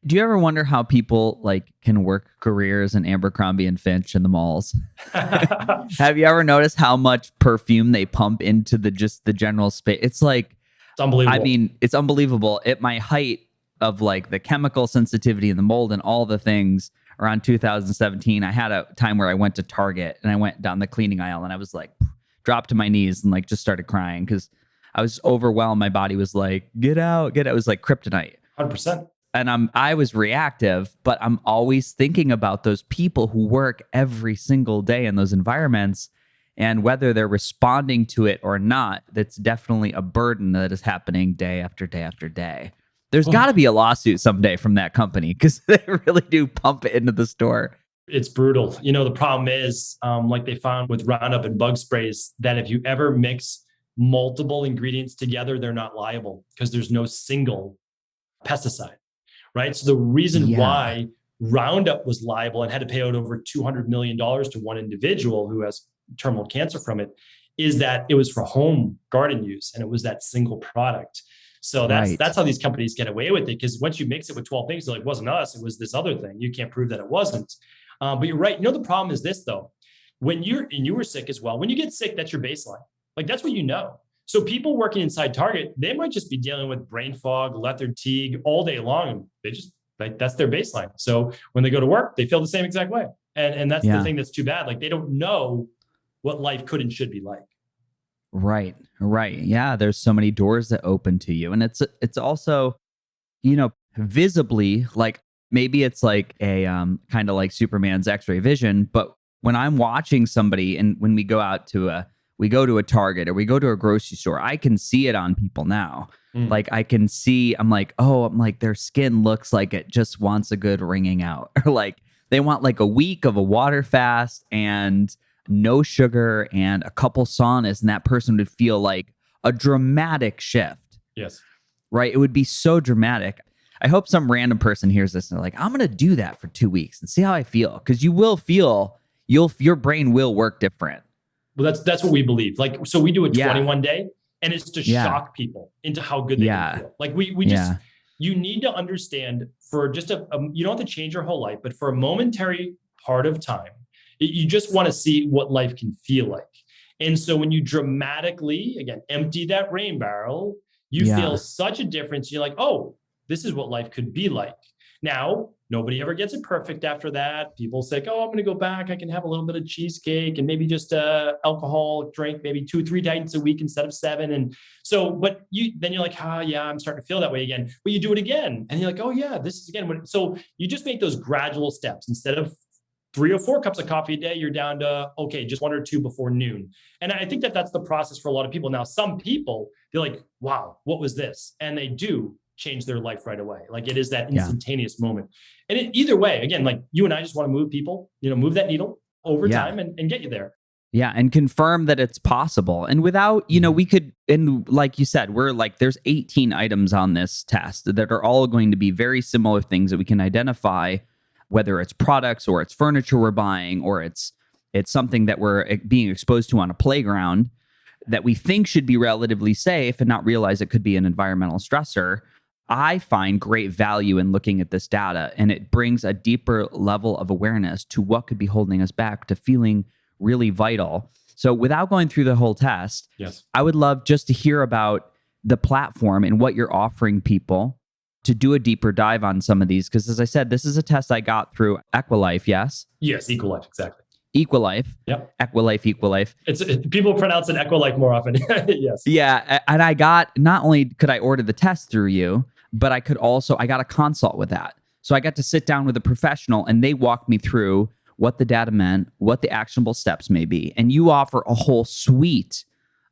Do you ever wonder how people like can work careers in Abercrombie and Fitch in the malls? Have you ever noticed how much perfume they pump into the general space? It's like, it's unbelievable. I mean, it's unbelievable. At my height of like the chemical sensitivity and the mold and all the things around 2017, I had a time where I went to Target and I went down the cleaning aisle and I was like, dropped to my knees and like just started crying because I was overwhelmed. My body was like, get out, get out. It was like kryptonite. 100%. And I was reactive, but I'm always thinking about those people who work every single day in those environments, and whether they're responding to it or not, that's definitely a burden that is happening day after day after day. There's got to be a lawsuit someday from that company because they really do pump it into the store. It's brutal. You know, the problem is, like they found with Roundup and bug sprays, that if you ever mix multiple ingredients together, they're not liable because there's no single pesticide. Right. So the reason why Roundup was liable and had to pay out over $200 million to one individual who has terminal cancer from it is that it was for home garden use and it was that single product. So that's how these companies get away with it, because once you mix it with 12 things, they're like, it wasn't us, it was this other thing. You can't prove that it wasn't. But you're right. You know, the problem is this, though. When you were sick as well, when you get sick, that's your baseline. Like, that's what you know. So people working inside Target, they might just be dealing with brain fog, lethargy all day long. They just, like, that's their baseline. So when they go to work, they feel the same exact way. And that's the thing that's too bad. Like, they don't know what life could and should be like. Right. Yeah. There's so many doors that open to you. And it's also, you know, visibly, like maybe it's like a kind of like Superman's X-ray vision. But when I'm watching somebody and when we go to a Target or we go to a grocery store, I can see it on people now. Like I can see, I'm like their skin looks like it just wants a good wringing out. Or like they want like a week of a water fast and no sugar and a couple saunas, and that person would feel like a dramatic shift. Yes. Right? It would be so dramatic. I hope some random person hears this and they're like, I'm going to do that for 2 weeks and see how I feel. Because you will feel, your brain will work different. Well, that's what we believe. Like, so we do a 21 day, and it's to shock people into how good they can feel. Like we just, you need to understand for just you don't have to change your whole life, but for a momentary part of time, you just want to see what life can feel like. And so when you dramatically, again, empty that rain barrel, you feel such a difference. You're like, oh, this is what life could be like. Now, nobody ever gets it perfect after that. People say, oh, I'm going to go back. I can have a little bit of cheesecake and maybe just alcohol drink, maybe 2-3 times a week instead of 7. And so, but then you're like, I'm starting to feel that way again. But you do it again. And you're like, oh yeah, this is again. So you just make those gradual steps. Instead of 3 or 4 cups of coffee a day, you're down to, okay, just 1 or 2 before noon. And I think that's the process for a lot of people. Now, some people, they're like, wow, what was this? And they do change their life right away. Like it is that instantaneous moment. And either way, again, like you and I just want to move people, move that needle over time and get you there. Yeah, and confirm that it's possible. And without, we could, and like you said, we're like, there's 18 items on this test that are all going to be very similar things that we can identify, whether it's products or it's furniture we're buying, or it's something that we're being exposed to on a playground that we think should be relatively safe and not realize it could be an environmental stressor. I find great value in looking at this data, and it brings a deeper level of awareness to what could be holding us back to feeling really vital. So without going through the whole test, yes, I would love just to hear about the platform and what you're offering people to do a deeper dive on some of these. Because as I said, this is a test I got through EquiLife, yes? Yes, EquiLife, exactly. EquiLife. Yep. EquiLife. People pronounce it EquiLife more often. Yes. Yeah. And I got, not only could I order the test through you, but I got a consult with that. So I got to sit down with a professional and they walked me through what the data meant, what the actionable steps may be. And you offer a whole suite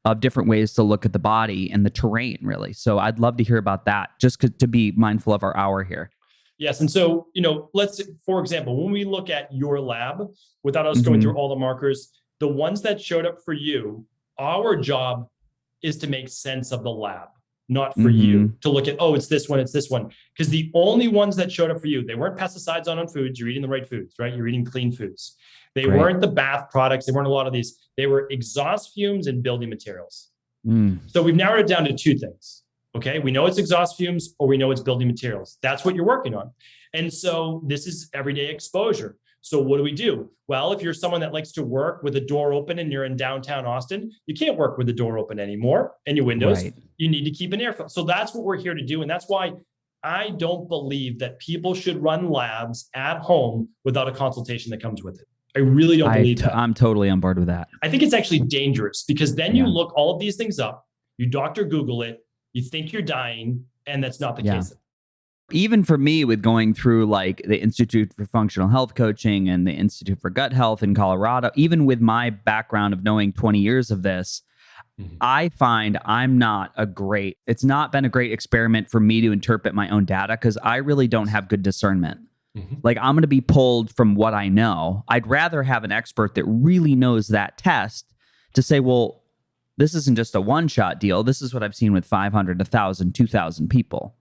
of different ways to look at the body and the terrain, really. So I'd love to hear about that, just to be mindful of our hour here. Yes. And so, let's, for example, when we look at your lab, without us going through all the markers, the ones that showed up for you, our job is to make sense of the lab, not for you to look at, it's this one. Because the only ones that showed up for you, they weren't pesticides on foods. You're eating the right foods, right? You're eating clean foods. They weren't the bath products. They weren't a lot of these. They were exhaust fumes and building materials. So we've narrowed it down to two things. Okay, we know it's exhaust fumes or we know it's building materials. That's what you're working on. And so this is everyday exposure. So what do? Well, if you're someone that likes to work with a door open and you're in downtown Austin, you can't work with the door open anymore and your windows. Right. You need to keep an airflow. So that's what we're here to do. And that's why I don't believe that people should run labs at home without a consultation that comes with it. I really don't believe that. I'm totally on board with that. I think it's actually dangerous because then you look all of these things up, you Dr. Google it, you think you're dying, and that's not the case. Even for me, with going through like the Institute for Functional Health Coaching and the Institute for Gut Health in Colorado, even with my background of knowing 20 years of this, I find it's not been a great experiment for me to interpret my own data because I really don't have good discernment. Like I'm going to be pulled from what I know. I'd rather have an expert that really knows that test to say, well, this isn't just a one-shot deal. This is what I've seen with 500, 1,000, 2,000 people.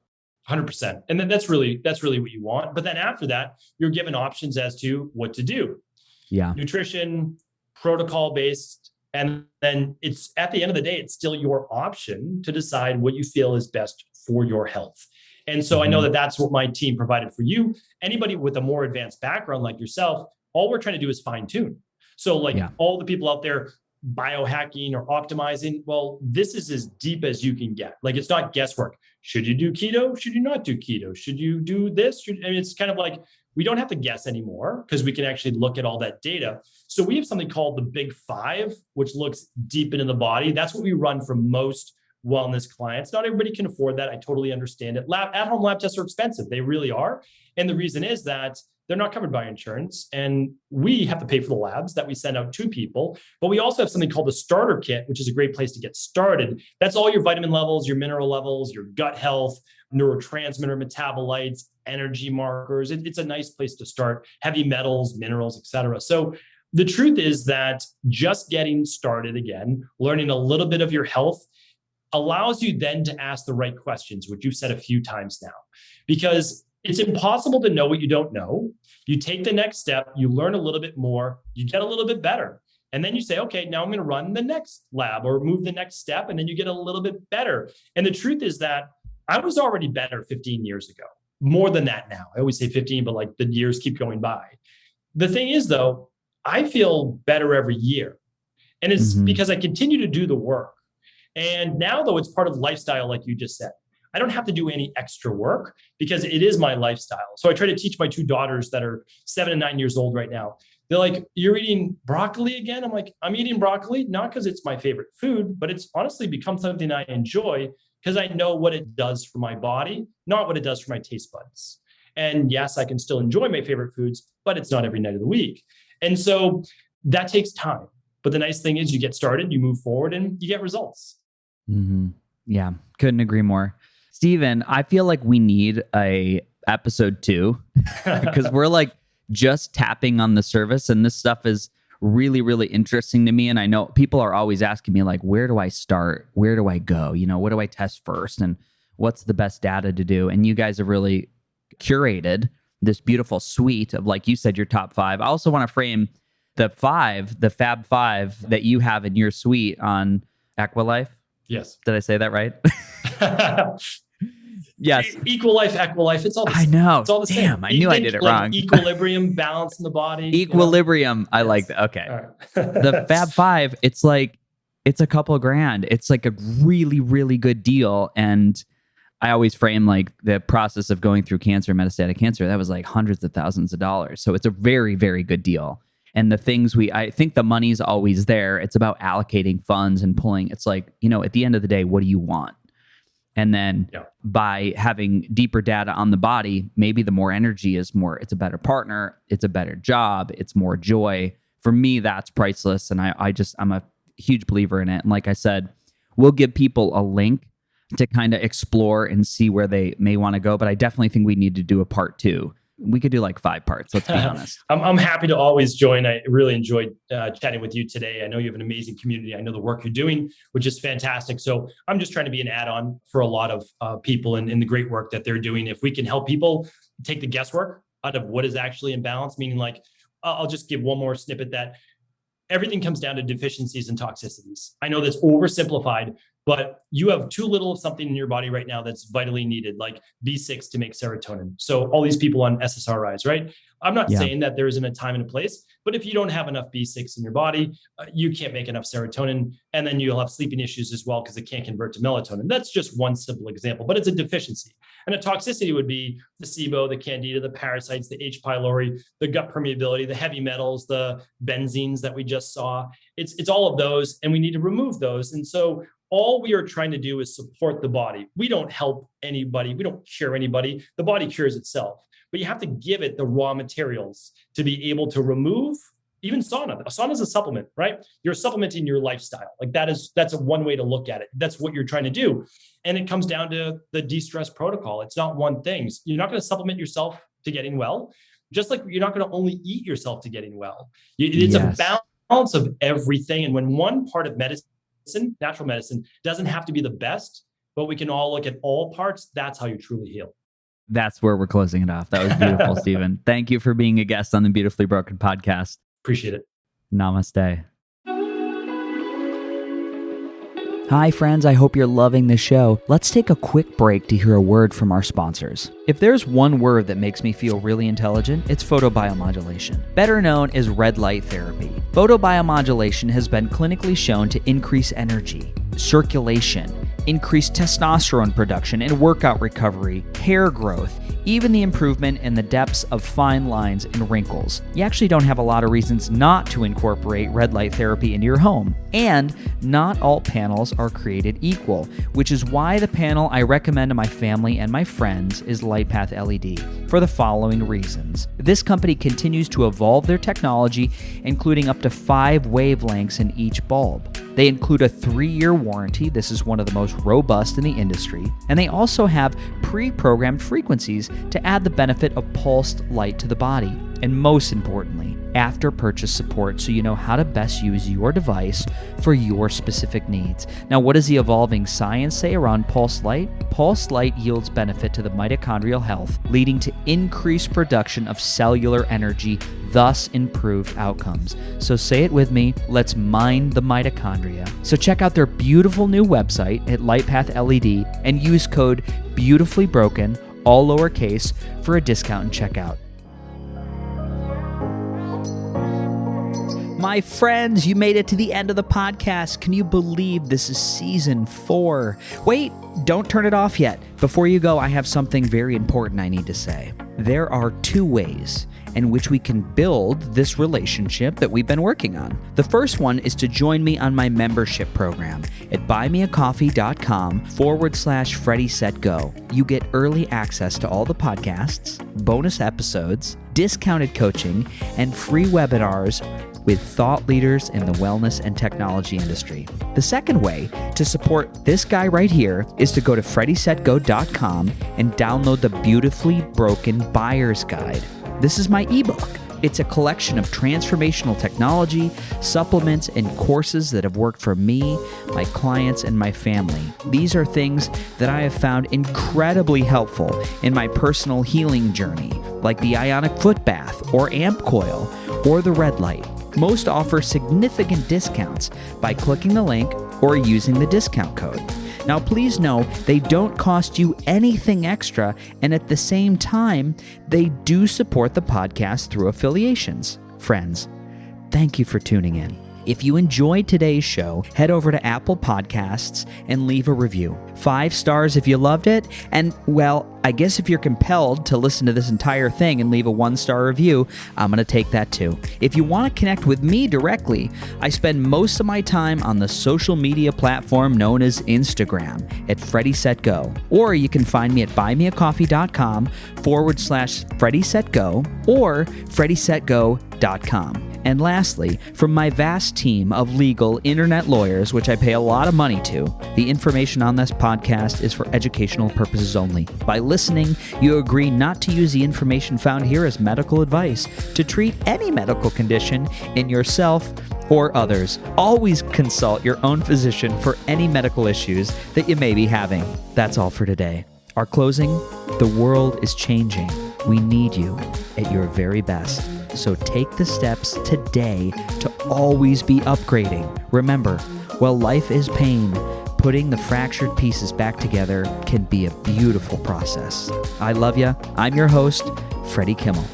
100%. And then that's really what you want. But then after that, you're given options as to what to do. Yeah. Nutrition, protocol-based. And then it's at the end of the day, it's still your option to decide what you feel is best for your health. And so I know that that's what my team provided for you. Anybody with a more advanced background like yourself, all we're trying to do is fine tune. So all the people out there biohacking or optimizing, well, this is as deep as you can get. Like it's not guesswork. Should you do keto? Should you not do keto? Should you do this? It's kind of like we don't have to guess anymore because we can actually look at all that data. So we have something called the Big Five, which looks deep into the body. That's what we run for most wellness clients. Not everybody can afford that. I totally understand it. At-home lab tests are expensive. They really are. And the reason is that they're not covered by insurance. And we have to pay for the labs that we send out to people. But we also have something called the starter kit, which is a great place to get started. That's all your vitamin levels, your mineral levels, your gut health, neurotransmitter metabolites, energy markers. It's a nice place to start. Heavy metals, minerals, etc. So the truth is that just getting started again, learning a little bit of your health allows you then to ask the right questions, which you've said a few times now, because it's impossible to know what you don't know. You take the next step, you learn a little bit more, you get a little bit better. And then you say, okay, now I'm going to run the next lab or move the next step. And then you get a little bit better. And the truth is that I was already better 15 years ago, more than that now. I always say 15, but like the years keep going by. The thing is though, I feel better every year. And it's because I continue to do the work. And now though, it's part of lifestyle, like you just said. I don't have to do any extra work because it is my lifestyle. So I try to teach my two daughters that are 7 and 9 years old right now. They're like, you're eating broccoli again? I'm like, I'm eating broccoli, not because it's my favorite food, but it's honestly become something I enjoy because I know what it does for my body, not what it does for my taste buds. And yes, I can still enjoy my favorite foods, but it's not every night of the week. And so that takes time. But the nice thing is you get started, you move forward, and you get results. Yeah, couldn't agree more. Steven, I feel like we need a episode 2 because we're like just tapping on the surface and this stuff is really, really interesting to me. And I know people are always asking me, like, where do I start? Where do I go? What do I test first? And what's the best data to do? And you guys have really curated this beautiful suite of, like you said, your top 5. I also want to frame the Fab 5 that you have in your suite on EquiLife. Yes. Did I say that right? Yes. EquiLife, it's all the same. I know. It's all the same. Damn, I knew I did it wrong. Equilibrium, balance in the body. Equilibrium. I like that. Okay. All right. The Fab 5, it's a couple of grand. It's like a really, really good deal. And I always frame like the process of going through cancer, metastatic cancer, that was like hundreds of thousands of dollars. So it's a very, very good deal. And the things I think the money's always there. It's about allocating funds and pulling. It's like, at the end of the day, what do you want? And then by having deeper data on the body, maybe the more energy is more, it's a better partner, it's a better job, it's more joy. For me, that's priceless. And I'm a huge believer in it. And like I said, we'll give people a link to kind of explore and see where they may want to go. But I definitely think we need to do a part 2. We could do like 5 parts, let's be honest. I'm happy to always join. I really enjoyed chatting with you today. I know you have an amazing community. I know the work you're doing, which is fantastic. So I'm just trying to be an add-on for a lot of people in the great work that they're doing. If we can help people take the guesswork out of what is actually in balance, meaning like, I'll just give one more snippet that everything comes down to deficiencies and toxicities. I know that's oversimplified, but you have too little of something in your body right now that's vitally needed, like B6 to make serotonin. So all these people on SSRIs, right? I'm not saying that there isn't a time and a place, but if you don't have enough B6 in your body, you can't make enough serotonin, and then you'll have sleeping issues as well because it can't convert to melatonin. That's just one simple example, but it's a deficiency. And a toxicity would be the SIBO, the candida, the parasites, the H. pylori, the gut permeability, the heavy metals, the benzenes that we just saw. It's all of those, and we need to remove those. And so all we are trying to do is support the body. We don't help anybody. We don't cure anybody. The body cures itself. But you have to give it the raw materials to be able to remove even sauna. A sauna is a supplement, right? You're supplementing your lifestyle. Like that's a one way to look at it. That's what you're trying to do. And it comes down to the de-stress protocol. It's not one thing. You're not going to supplement yourself to getting well, just like you're not going to only eat yourself to getting well. It's a balance of everything. And when one part of medicine, natural medicine, doesn't have to be the best, but we can all look at all parts, that's how you truly heal. That's where we're closing it off. That was beautiful, Stephen. Thank you for being a guest on the Beautifully Broken podcast. Appreciate it. Namaste. Hi, friends. I hope you're loving the show. Let's take a quick break to hear a word from our sponsors. If there's one word that makes me feel really intelligent, it's photobiomodulation, better known as red light therapy. Photobiomodulation has been clinically shown to increase energy, circulation, increase testosterone production and workout recovery, hair growth, even the improvement in the depths of fine lines and wrinkles. You actually don't have a lot of reasons not to incorporate red light therapy into your home. And not all panels are created equal, which is why the panel I recommend to my family and my friends is LightPath LED, for the following reasons. This company continues to evolve their technology, including up to 5 wavelengths in each bulb. They include a 3-year warranty. This is one of the most robust in the industry. And they also have pre-programmed frequencies to add the benefit of pulsed light to the body. And most importantly, after purchase support so you know how to best use your device for your specific needs. Now, what does the evolving science say around pulsed light? Pulsed light yields benefit to the mitochondrial health, leading to increased production of cellular energy, thus improved outcomes. So say it with me, let's mine the mitochondria. So check out their beautiful new website at LightPath LED and use code BeautifullyBroken, all lowercase, for a discount and checkout. My friends, you made it to the end of the podcast. Can you believe this is season 4? Wait, don't turn it off yet. Before you go, I have something very important I need to say. There are 2 ways in which we can build this relationship that we've been working on. The first one is to join me on my membership program at buymeacoffee.com/FreddieSetGo. You get early access to all the podcasts, bonus episodes, discounted coaching, and free webinars with thought leaders in the wellness and technology industry. The second way to support this guy right here is to go to FreddieSetGo.com and download the Beautifully Broken Buyer's Guide. This is my ebook. It's a collection of transformational technology, supplements, and courses that have worked for me, my clients, and my family. These are things that I have found incredibly helpful in my personal healing journey, like the Ionic Foot Bath or Amp Coil or the Red Light. Most offer significant discounts by clicking the link or using the discount code. Now, please know they don't cost you anything extra, and at the same time, they do support the podcast through affiliations. Friends, thank you for tuning in. If you enjoyed today's show, head over to Apple Podcasts and leave a review. 5 stars if you loved it, and, well, I guess if you're compelled to listen to this entire thing and leave a 1-star review, I'm going to take that too. If you want to connect with me directly, I spend most of my time on the social media platform known as Instagram at Freddie Set Go. Or you can find me at buymeacoffee.com/FreddieSetGo or FreddieSetGo.com. And lastly, from my vast team of legal internet lawyers, which I pay a lot of money to, the information on this podcast is for educational purposes only. By listening, you agree not to use the information found here as medical advice to treat any medical condition in yourself or others. Always consult your own physician for any medical issues that you may be having. That's all for today. Our closing: the world is changing. We need you at your very best. So take the steps today to always be upgrading. Remember, while life is pain, putting the fractured pieces back together can be a beautiful process. I love you. I'm your host, Freddie Kimmel.